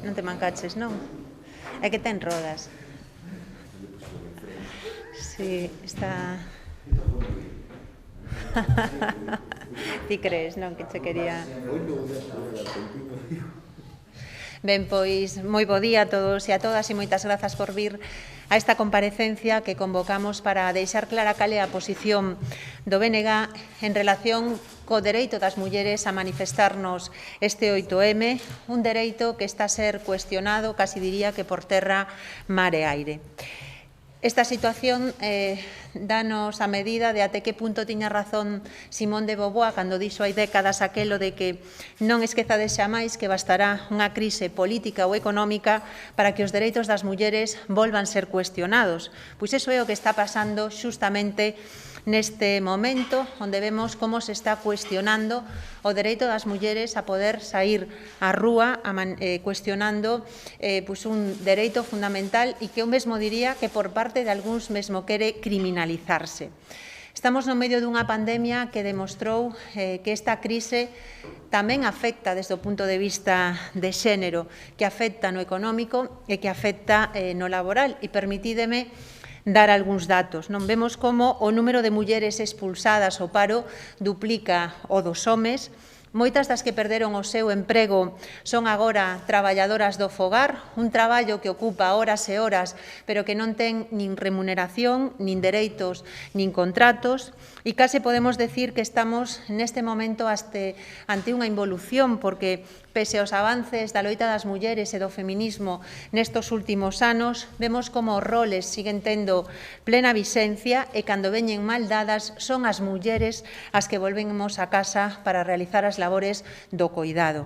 Non te mancaches, non? É que ten rodas. Sí, está... Ti crees, non? Que che quería... Ben, pois, moi bo día a todos e a todas e moitas grazas por vir a esta comparecencia que convocamos para deixar clara cal é a posición do BNG en relación co dereito das mulleres a manifestarnos este 8M, un dereito que está a ser cuestionado, casi diría que por terra, mar e aire. Esta situación danos a medida de até que punto tiña razón Simón de Beauvoir cando dixo hai décadas aquelo de que non esquezades xamais que bastará unha crise política ou económica para que os dereitos das mulleres volvan ser cuestionados. Pois iso é o que está pasando xustamente neste momento, onde vemos como se está cuestionando o dereito das mulleres a poder sair á rúa cuestionando un dereito fundamental e que eu mesmo diría que por parte de algúns mesmo quere criminalizarse. Estamos no medio dunha pandemia que demostrou que esta crise tamén afecta desde o punto de vista de xénero, que afecta no económico e que afecta no laboral. E permitídeme dar algúns datos. Non vemos como o número de mulleres expulsadas ao paro duplica o dos homes. Moitas das que perderon o seu emprego son agora traballadoras do fogar, un traballo que ocupa horas e horas, pero que non ten nin remuneración, nin dereitos, nin contratos, e case podemos decir que estamos neste momento ante unha involución, porque pese aos avances da loita das mulleres e do feminismo nestos últimos anos, vemos como os roles siguen tendo plena vixencia e cando veñen mal dadas son as mulleres as que volvemos a casa para realizar as labores do coidado.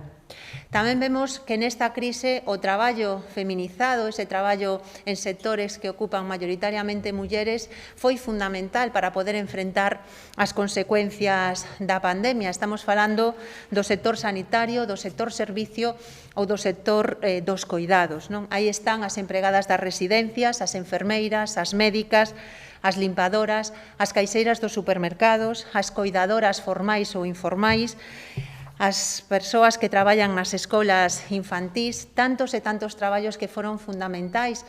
Tamén vemos que nesta crise o traballo feminizado, ese traballo en sectores que ocupan maioritariamente mulleres, foi fundamental para poder enfrentar as consecuencias da pandemia. Estamos falando do sector sanitario, do sector servicio ou do sector dos coidados. Aí están as empregadas das residencias, as enfermeiras, as médicas, as limpadoras, as caixeiras dos supermercados, as coidadoras formais ou informais, as persoas que traballan nas escolas infantís, tantos e tantos traballos que foron fundamentais,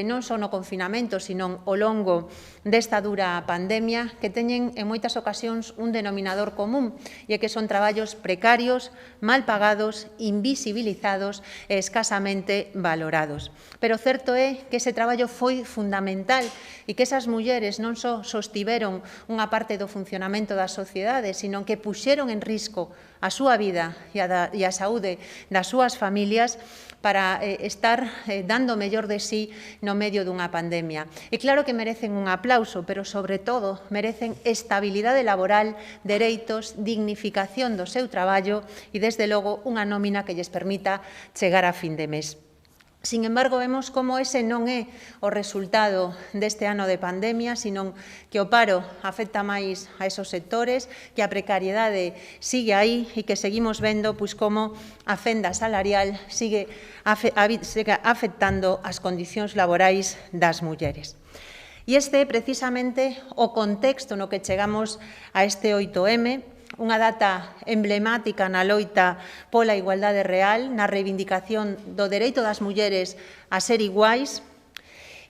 non só no confinamento, sino ao longo desta dura pandemia, que teñen en moitas ocasións un denominador común, e que son traballos precarios, mal pagados, invisibilizados e escasamente valorados. Pero certo é que ese traballo foi fundamental e que esas mulleres non só sostiveron unha parte do funcionamento da sociedade, sino que puxeron en risco a súa vida e a saúde das súas familias para estar dando o mellor de sí no medio dunha pandemia. E claro que merecen un aplauso, pero sobre todo merecen estabilidade laboral, dereitos, dignificación do seu traballo e, desde logo, unha nómina que lles permita chegar a fin de mes. Sin embargo, vemos como ese non é o resultado deste ano de pandemia, sino que o paro afecta máis a esos sectores, que a precariedade sigue aí e que seguimos vendo como a fenda salarial sigue afectando as condicións laborais das mulleres. E este é precisamente o contexto no que chegamos a este 8M, unha data emblemática na loita pola igualdade real, na reivindicación do dereito das mulleres a ser iguais,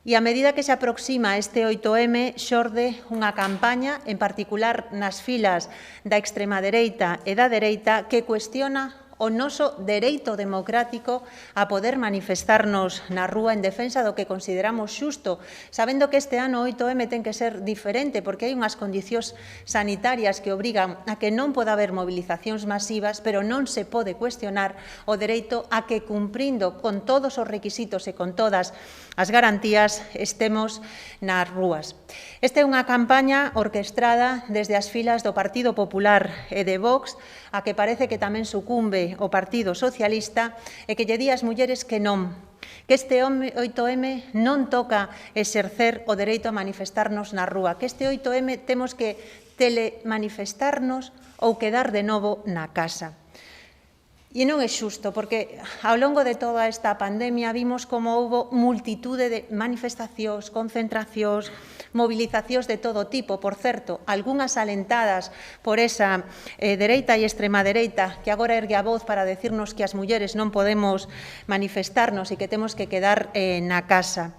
e a medida que se aproxima este 8M xorde unha campaña, en particular nas filas da extrema dereita e da dereita, que cuestiona o noso dereito democrático a poder manifestarnos na rúa en defensa do que consideramos xusto, sabendo que este ano 8M ten que ser diferente, porque hai unhas condicións sanitarias que obrigan a que non poda haber movilizacións masivas, pero non se pode cuestionar o dereito a que, cumprindo con todos os requisitos e con todas as garantías, estemos nas rúas. Esta é unha campaña orquestrada desde as filas do Partido Popular e de Vox, a que parece que tamén sucumbe o Partido Socialista, e que lle di ás mulleres que non, que este 8M non toca exercer o dereito a manifestarnos na rúa, que este 8M temos que telemanifestarnos ou quedar de novo na casa. E non é xusto, porque ao longo de toda esta pandemia vimos como houve multitude de manifestacións, concentracións, movilizacións de todo tipo, por certo, algunhas alentadas por esa dereita e extrema dereita que agora ergue a voz para decirnos que as mulleres non podemos manifestarnos e que temos que quedar na casa.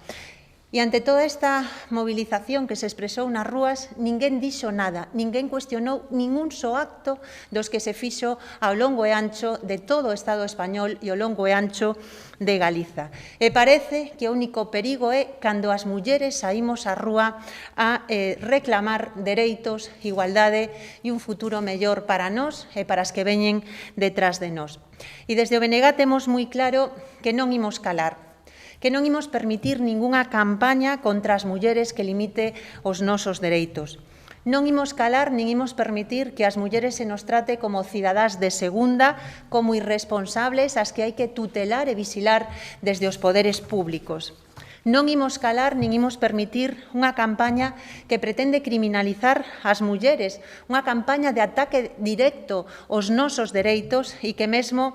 E ante toda esta movilización que se expresou nas rúas, ninguén dixo nada, ninguén cuestionou ningún só acto dos que se fixo ao longo e ancho de todo o Estado español e ao longo e ancho de Galiza. E parece que o único perigo é cando as mulleres saímos á rúa a reclamar dereitos, igualdade e un futuro mellor para nós e para as que veñen detrás de nós. E desde o BNG temos moi claro que non imos calar, que non imos permitir ningunha campaña contra as mulleres que limite os nosos dereitos. Non imos calar nin imos permitir que as mulleres se nos trate como cidadás de segunda, como irresponsables as que hai que tutelar e vixilar desde os poderes públicos. Non imos calar nin imos permitir unha campaña que pretende criminalizar as mulleres, unha campaña de ataque directo aos nosos dereitos e que mesmo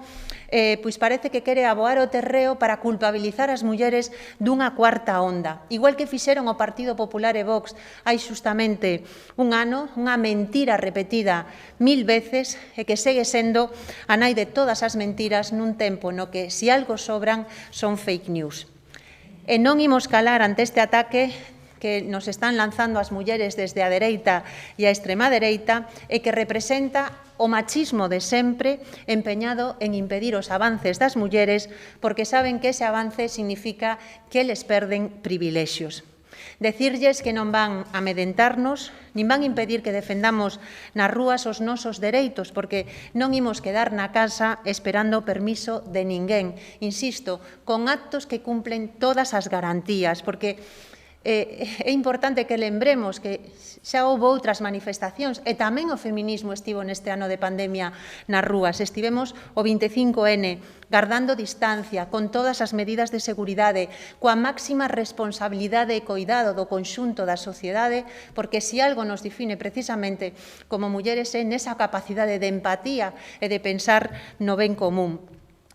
pois parece que quere aboar o terreo para culpabilizar as mulleres dunha cuarta onda. Igual que fixeron o Partido Popular e Vox hai xustamente un ano, unha mentira repetida 1000 veces e que segue sendo a nai de todas as mentiras nun tempo no que, se algo sobran, son fake news. E non imos calar ante este ataque que nos están lanzando as mulleres desde a dereita e a extrema dereita e que representa o machismo de sempre empeñado en impedir os avances das mulleres porque saben que ese avance significa que les perden privilexios. Decirlles que non van amedrentarnos, nin van impedir que defendamos nas rúas os nosos dereitos, porque non imos quedar na casa esperando o permiso de ninguén. Insisto, con actos que cumplen todas as garantías, porque é importante que lembremos que xa houve outras manifestacións e tamén o feminismo estivo neste ano de pandemia nas rúas. Estivemos o 25N gardando distancia, con todas as medidas de seguridade, coa máxima responsabilidade e coidado do conxunto da sociedade, porque se algo nos define precisamente como mulleres é nesa capacidade de empatía e de pensar no ben común.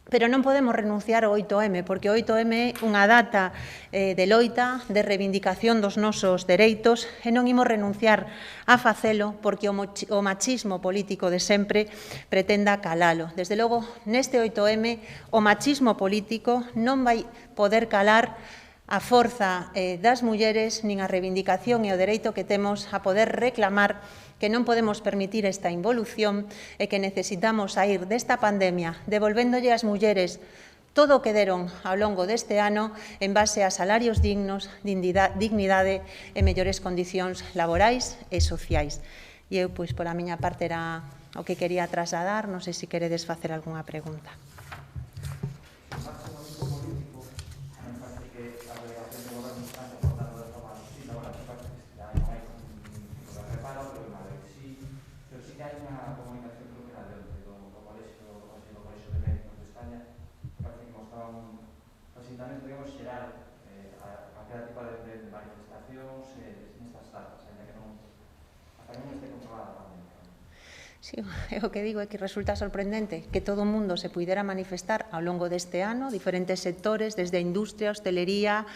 Pero non podemos renunciar ao 8M, porque o 8M é unha data de loita, de reivindicación dos nosos dereitos, e non imos renunciar a facelo porque o machismo político de sempre pretenda calalo. Desde logo, neste 8M, o machismo político non vai poder calar a forza das mulleres nin a reivindicación e o dereito que temos a poder reclamar que non podemos permitir esta involución e que necesitamos sair desta pandemia devolvéndolle ás mulleres todo o que deron ao longo deste ano en base a salarios dignos, dignidade e mellores condicións laborais e sociais. E eu, pois, pola miña parte, era o que quería trasladar. Non sei se queredes facer algunha pregunta. Tamén podemos xerar a calquera tipo de manifestacións nestas datas, ainda que non este controlada a pandemia. Sí, o que digo é que resulta sorprendente que todo o mundo se puidera manifestar ao longo deste ano, diferentes sectores, desde a industria, a hostelería,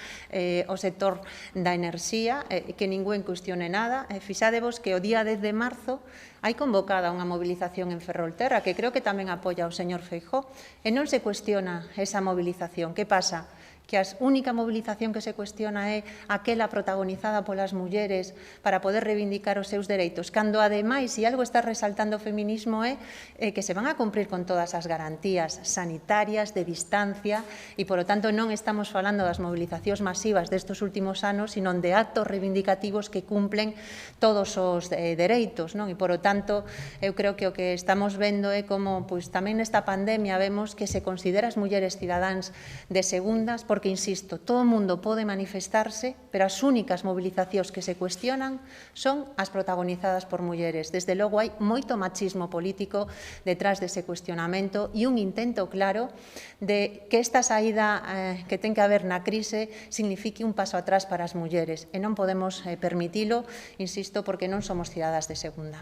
o sector da enerxía, que ningún cuestione nada. Fixadevos que o día 10 de marzo hai convocada unha movilización en Ferrolterra, que creo que tamén apoia o señor Feijóo, e non se cuestiona esa movilización. Que pasa? Que a única movilización que se cuestiona é aquela protagonizada polas mulleres para poder reivindicar os seus dereitos, cando, ademais, se algo está resaltando o feminismo é que se van a cumprir con todas as garantías sanitarias, de distancia, e, polo tanto, non estamos falando das movilizacións masivas destes últimos anos, sino de actos reivindicativos que cumplen todos os dereitos, non? E, polo tanto, eu creo que o que estamos vendo é como, pois, tamén nesta pandemia vemos que se considera as mulleres cidadáns de segundas, porque, insisto, todo o mundo pode manifestarse, pero as únicas movilizacións que se cuestionan son as protagonizadas por mulleres. Desde logo, hai moito machismo político detrás dese cuestionamento e un intento claro de que esta saída que ten que haber na crise signifique un paso atrás para as mulleres. E non podemos permitilo, insisto, porque non somos cidadás de segunda.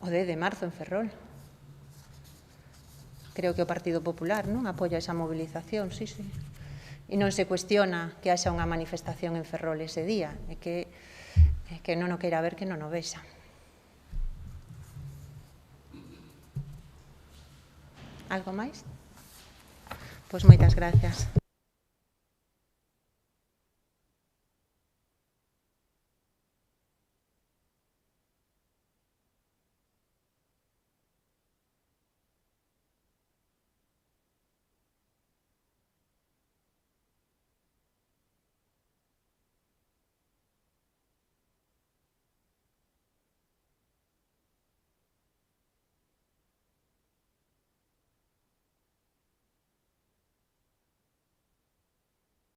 o 10 de marzo en Ferrol. Creo que o Partido Popular non apoia esa movilización, sí. E non se cuestiona que haxa unha manifestación en Ferrol ese día, é que non o queira ver que non o vexa. Algo máis? Pois moitas gracias.